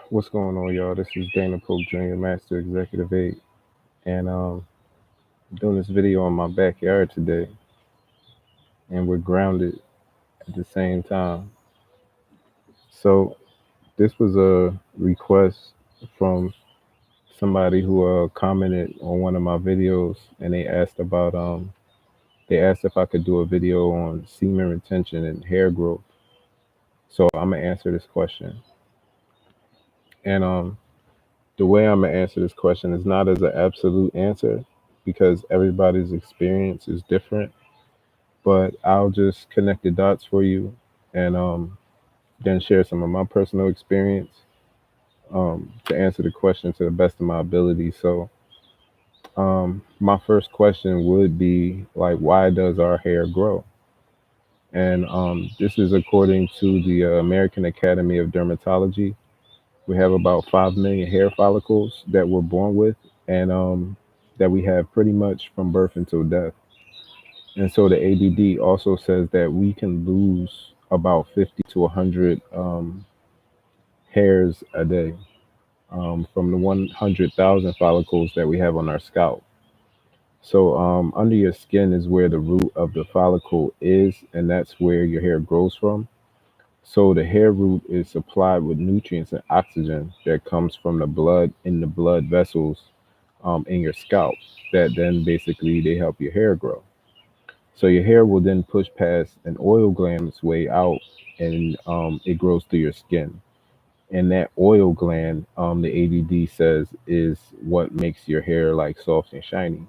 What's going on, y'all? This is Dana Pope Jr., Master Executive Aide, and doing this video on my backyard today, and we're grounded at the same time. So this was a request from somebody who commented on one of my videos, and they asked if I could do a video on semen retention and hair growth. So I'm gonna answer this question, and the way I'm gonna answer this question is not as an absolute answer because everybody's experience is different, but I'll just connect the dots for you and then share some of my personal experience to answer the question to the best of my ability. So, my first question would be like, why does our hair grow? And this is according to the American Academy of Dermatology. We have about 5 million hair follicles that we're born with, and that we have pretty much from birth until death. And so the ADD also says that we can lose about 50 to 100 hairs a day from the 100,000 follicles that we have on our scalp. So under your skin is where the root of the follicle is, and that's where your hair grows from. So the hair root is supplied with nutrients and oxygen that comes from the blood in the blood vessels in your scalp that then basically they help your hair grow. So your hair will then push past an oil gland its way out, and it grows through your skin. And that oil gland, the ADD says, is what makes your hair like soft and shiny.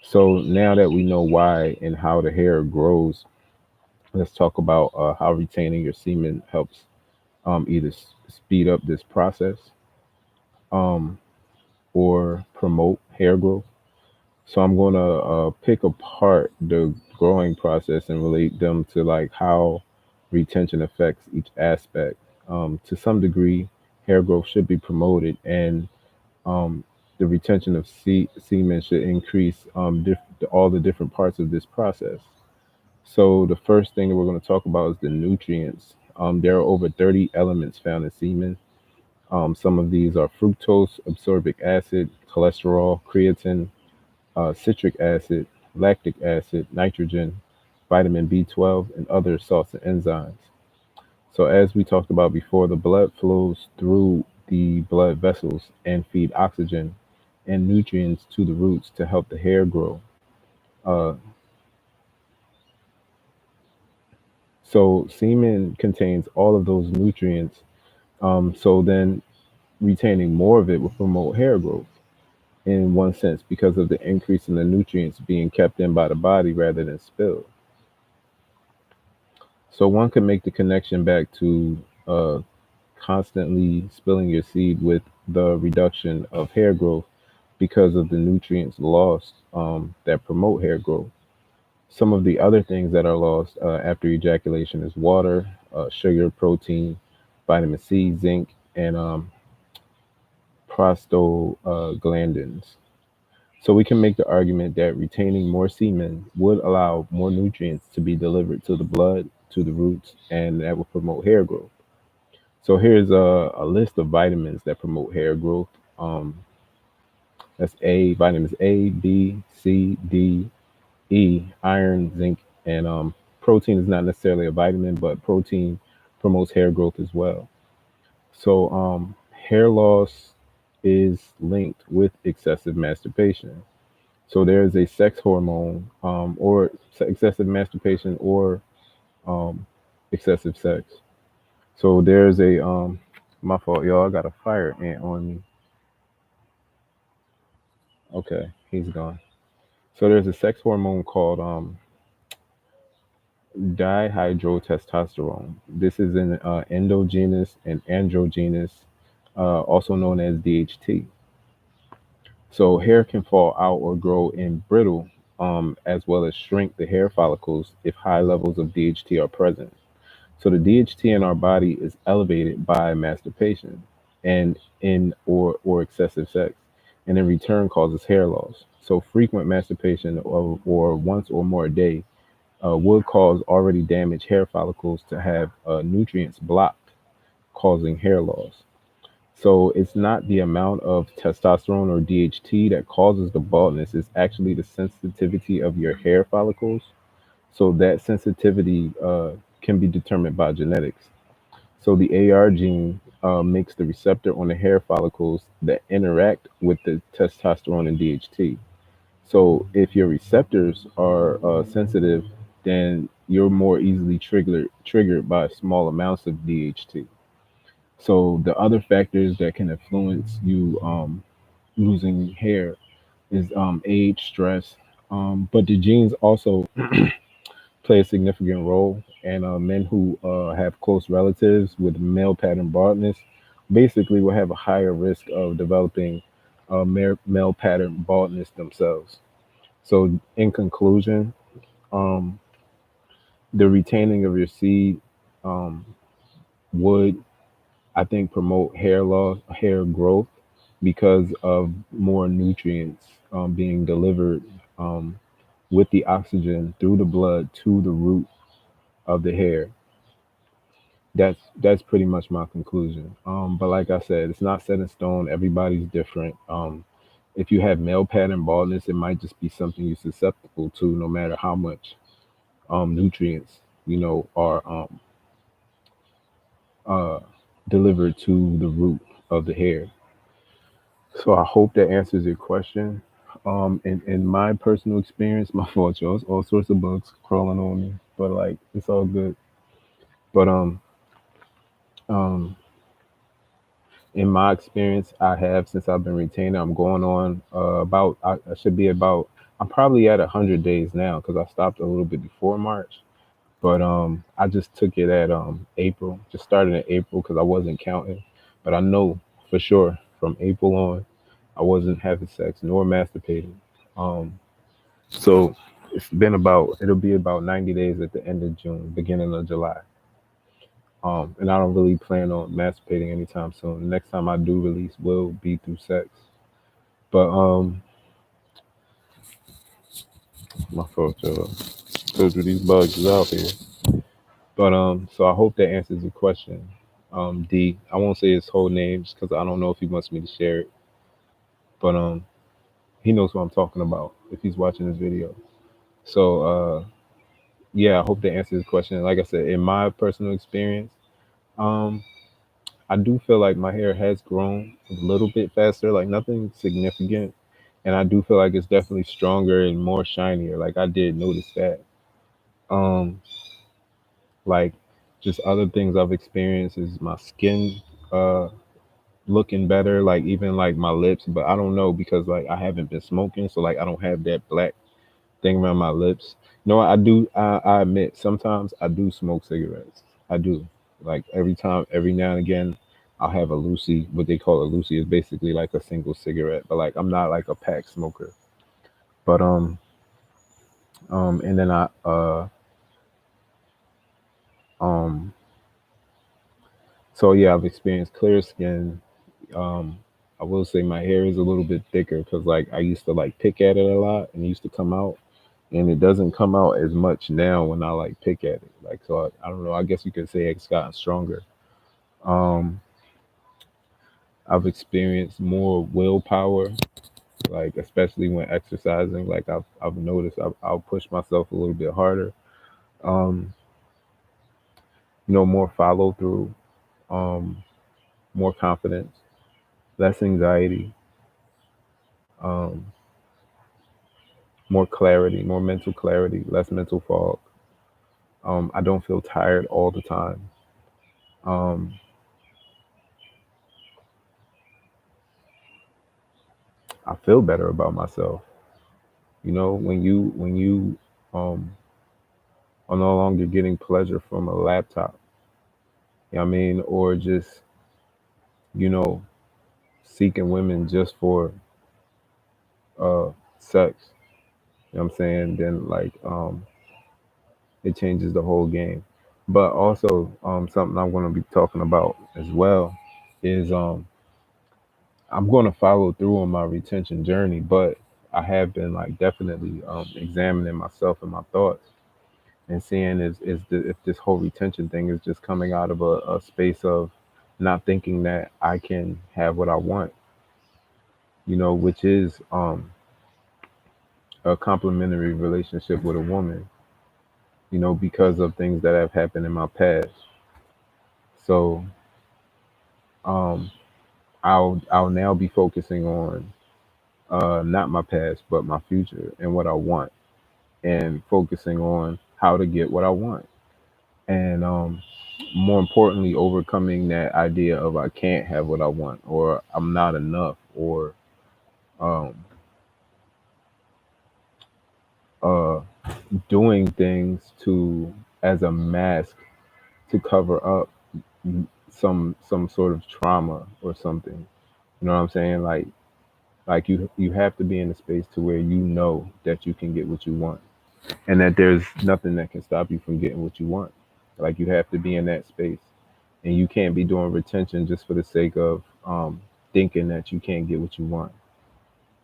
So now that we know why and how the hair grows, let's talk about how retaining your semen helps either speed up this process um, or promote hair growth. So I'm going to pick apart the growing process and relate them to like how retention affects each aspect. To some degree, hair growth should be promoted, and um, the retention of semen should increase all the different parts of this process. So the first thing that we're going to talk about is the nutrients. There are over 30 elements found in semen. Some of these are fructose, ascorbic acid, cholesterol, creatine, citric acid, lactic acid, nitrogen, vitamin B12, and other salts and enzymes. So, as we talked about before, the blood flows through the blood vessels and feed oxygen and nutrients to the roots to help the hair grow. Uh, so, semen contains all of those nutrients. So, then retaining more of it will promote hair growth in one sense because of the increase in the nutrients being kept in by the body rather than spilled. So one can make the connection back to constantly spilling your seed with the reduction of hair growth because of the nutrients lost that promote hair growth. Some of the other things that are lost after ejaculation is water, sugar, protein, vitamin C, zinc, and prostaglandins. So we can make the argument that retaining more semen would allow more nutrients to be delivered to the blood, to the roots, and that will promote hair growth. So here's a list of vitamins that promote hair growth. That's vitamins A, B, C, D, E, iron, zinc, and protein is not necessarily a vitamin, but protein promotes hair growth as well. So hair loss is linked with excessive masturbation. So there is a sex hormone, or excessive masturbation, or um, excessive sex. So there's a my fault, y'all. I got a fire ant on me. Okay, he's gone. So there's a sex hormone called dihydrotestosterone. This is an endogenous and androgenous, also known as DHT. So hair can fall out or grow in brittle, as well as shrink the hair follicles if high levels of DHT are present. So the DHT in our body is elevated by masturbation and in or excessive sex, and in return causes hair loss. So frequent masturbation or once or more a day would cause already damaged hair follicles to have nutrients blocked, causing hair loss. So it's not the amount of testosterone or DHT that causes the baldness. It's actually the sensitivity of your hair follicles. So that sensitivity can be determined by genetics. So the AR gene makes the receptor on the hair follicles that interact with the testosterone and DHT. So if your receptors are sensitive, then you're more easily triggered by small amounts of DHT. So the other factors that can influence you losing hair is age, stress, but the genes also play a significant role. And men who have close relatives with male pattern baldness basically will have a higher risk of developing male pattern baldness themselves. So, in conclusion, um, the retaining of your seed um, would, I think, promote hair loss, hair growth because of more nutrients being delivered um, with the oxygen through the blood to the root of the hair. That's pretty much my conclusion. But like I said, it's not set in stone. Everybody's different. If you have male pattern baldness, it might just be something you're susceptible to, no matter how much nutrients are uh, delivered to the root of the hair. So I hope that answers your question. In my personal experience, my fault, y'all. It's all sorts of bugs crawling on me, but like it's all good. But um, in my experience, I have since I've been retained. I'm going on about. I should be about. I'm probably at 100 days now because I stopped a little bit before March. But I just took it at April. Just started in April because I wasn't counting. But I know for sure from April on, I wasn't having sex nor masturbating. Um, so it's been about. It'll be about 90 days at the end of June, beginning of July. And I don't really plan on masturbating anytime soon. The next time I do release will be through sex. But my fault, y'all. Told you these bugs is out here. But so I hope that answers your question. D. I won't say his whole name just because I don't know if he wants me to share it. But he knows what I'm talking about if he's watching this video. So yeah, I hope that answers his question. Like I said, in my personal experience, um, I do feel like my hair has grown a little bit faster, like nothing significant. And I do feel like it's definitely stronger and more shinier. Like I did notice that. Um, like just other things I've experienced is my skin uh looking better, like even like my lips, but I don't know because like I haven't been smoking, so like I don't have that black thing around my lips. No, I do. I admit sometimes I do smoke cigarettes. I do. Like every time, every now and again, I'll have a Lucy. What they call a Lucy is basically like a single cigarette, but like I'm not like a pack smoker. But and then um, so yeah, I've experienced clear skin. Um, I will say my hair is a little bit thicker because like I used to like pick at it a lot and it used to come out, and it doesn't come out as much now when I like pick at it. Like so, I don't know. I guess you could say it's gotten stronger. Um, I've experienced more willpower, like especially when exercising. Like I've noticed I'll push myself a little bit harder. Um, more follow through, um, more confidence, less anxiety, um, more clarity, more mental clarity, less mental fog. I don't feel tired all the time. Um, I feel better about myself. When you um, are no longer getting pleasure from a laptop, you know what I mean, or just you know seeking women just for sex. You know what I'm saying? Then like it changes the whole game. But also something I'm going to be talking about as well is I'm going to follow through on my retention journey, but I have been like definitely examining myself and my thoughts and seeing if this whole retention thing is just coming out of a space of not thinking that I can have what I want, which is a complementary relationship with a woman, because of things that have happened in my past. So um, I'll now be focusing on not my past, but my future and what I want, and focusing on how to get what I want, and more importantly, overcoming that idea of I can't have what I want, or I'm not enough, or um, uh, doing things to as a mask to cover up some sort of trauma or something. You know what I'm saying? Like you have to be in a space to where you know that you can get what you want, and that there's nothing that can stop you from getting what you want. Like you have to be in that space, and you can't be doing retention just for the sake of thinking that you can't get what you want.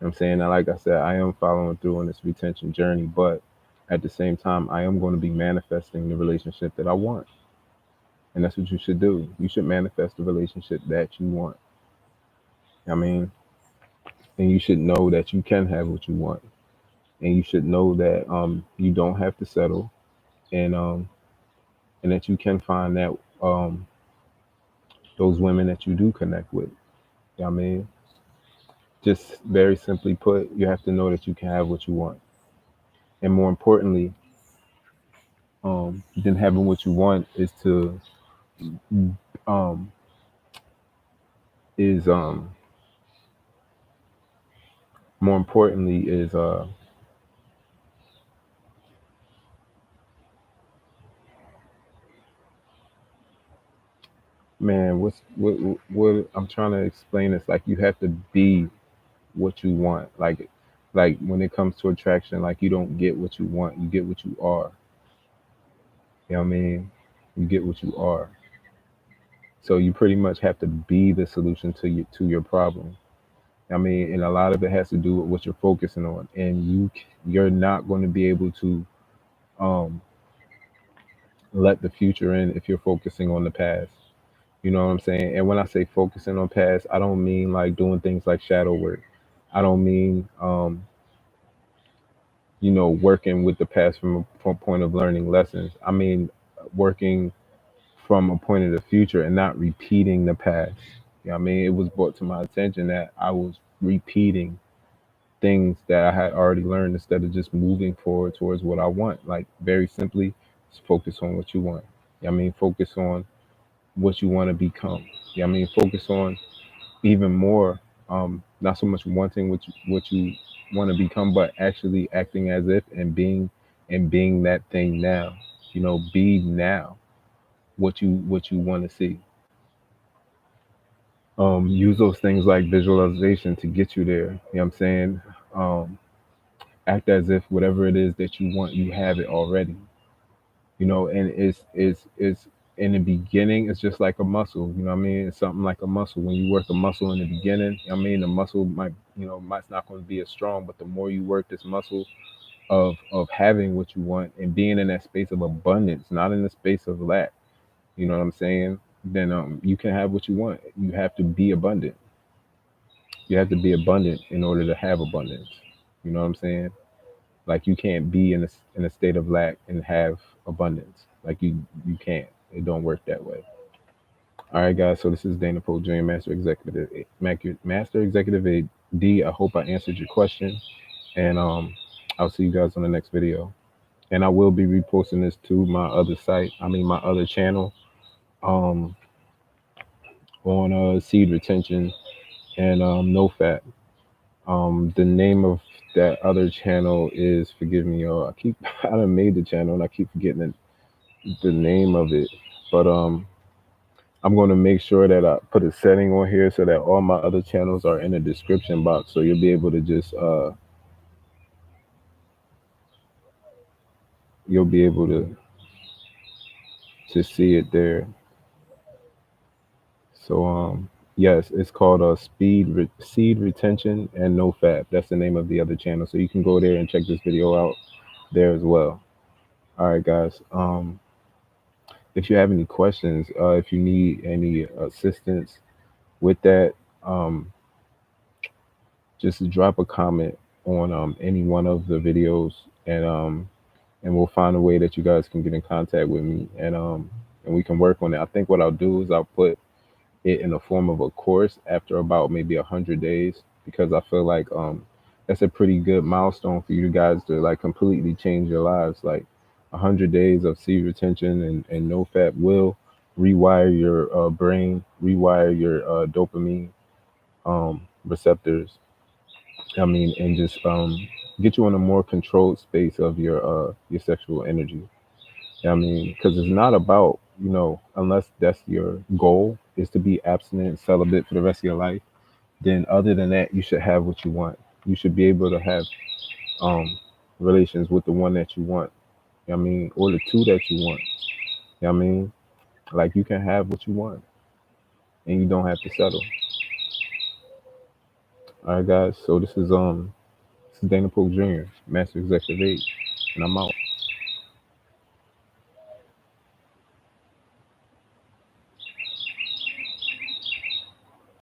You know what I'm saying? Now, like I said, I am following through on this retention journey, but at the same time, I am going to be manifesting the relationship that I want. And that's what you should do. You should manifest the relationship that you want. I mean, and you should know that you can have what you want. And you should know that you don't have to settle, and that you can find that um, those women that you do connect with. I mean, just very simply put, you have to know that you can have what you want. And more importantly, than having what you want is to um, is more importantly is man, what I'm trying to explain is like you have to be what you want. Like when it comes to attraction, like you don't get what you want, you get what you are. You know what I mean? You get what you are. So you pretty much have to be the solution to your problem. I mean, and a lot of it has to do with what you're focusing on, and you're not going to be able to um, let the future in if you're focusing on the past. You know what I'm saying? And when I say focusing on past, I don't mean like doing things like shadow work. I don't mean working with the past from a point of learning lessons. I mean working from a point of the future and not repeating the past. You know what I mean? It was brought to my attention that I was repeating things that I had already learned instead of just moving forward towards what I want. Like very simply, just focus on what you want. You know what I mean? Focus on what you want to become. You know what I mean? Focus on even more, not so much wanting what you want to become, but actually acting as if and being that thing now. Be now what you want to see. Use those things like visualization to get you there. You know what I'm saying? Um, Act as if whatever it is that you want, you have it already. And it's in the beginning, it's just like a muscle. You know what I mean? It's something like a muscle. When you work a muscle in the beginning, I mean, the muscle might not going to be as strong, but the more you work this muscle of having what you want and being in that space of abundance, not in the space of lack, you know what I'm saying? Then you can have what you want. You have to be abundant. You have to be abundant in order to have abundance. You know what I'm saying? Like you can't be in a state of lack and have abundance. Like you can't. It don't work that way. All right, guys. So this is Dana Poe Jr., Master Executive AD. I hope I answered your question, and I'll see you guys on the next video. And I will be reposting this to my other site. I mean, my other channel, um, on seed retention and no fat. The name of that other channel is, forgive me, y'all. I done made the channel and I keep forgetting the name of it. But I'm going to make sure that I put a setting on here so that all my other channels are in the description box. So you'll be able to see it there. So yes, it's called Seed Retention and No Fat. That's the name of the other channel. So you can go there and check this video out there as well. All right, guys. If you have any questions, if you need any assistance with that, um, just drop a comment on any one of the videos, and we'll find a way that you guys can get in contact with me, and we can work on it. I think what I'll do is I'll put it in the form of a course after about maybe 100 days, because I feel like that's a pretty good milestone for you guys to like completely change your lives. Like 100 days of seed retention and no fat will rewire your brain, rewire your dopamine receptors. I mean, and just get you in a more controlled space of your sexual energy. I mean, because it's not about, unless that's your goal is to be abstinent and celibate for the rest of your life, then other than that, you should have what you want. You should be able to have um, relations with the one that you want. I mean, or the two that you want. I mean, like you can have what you want and you don't have to settle. All right, guys. So this is Dana Polk Jr., Master Executive 8, and I'm out.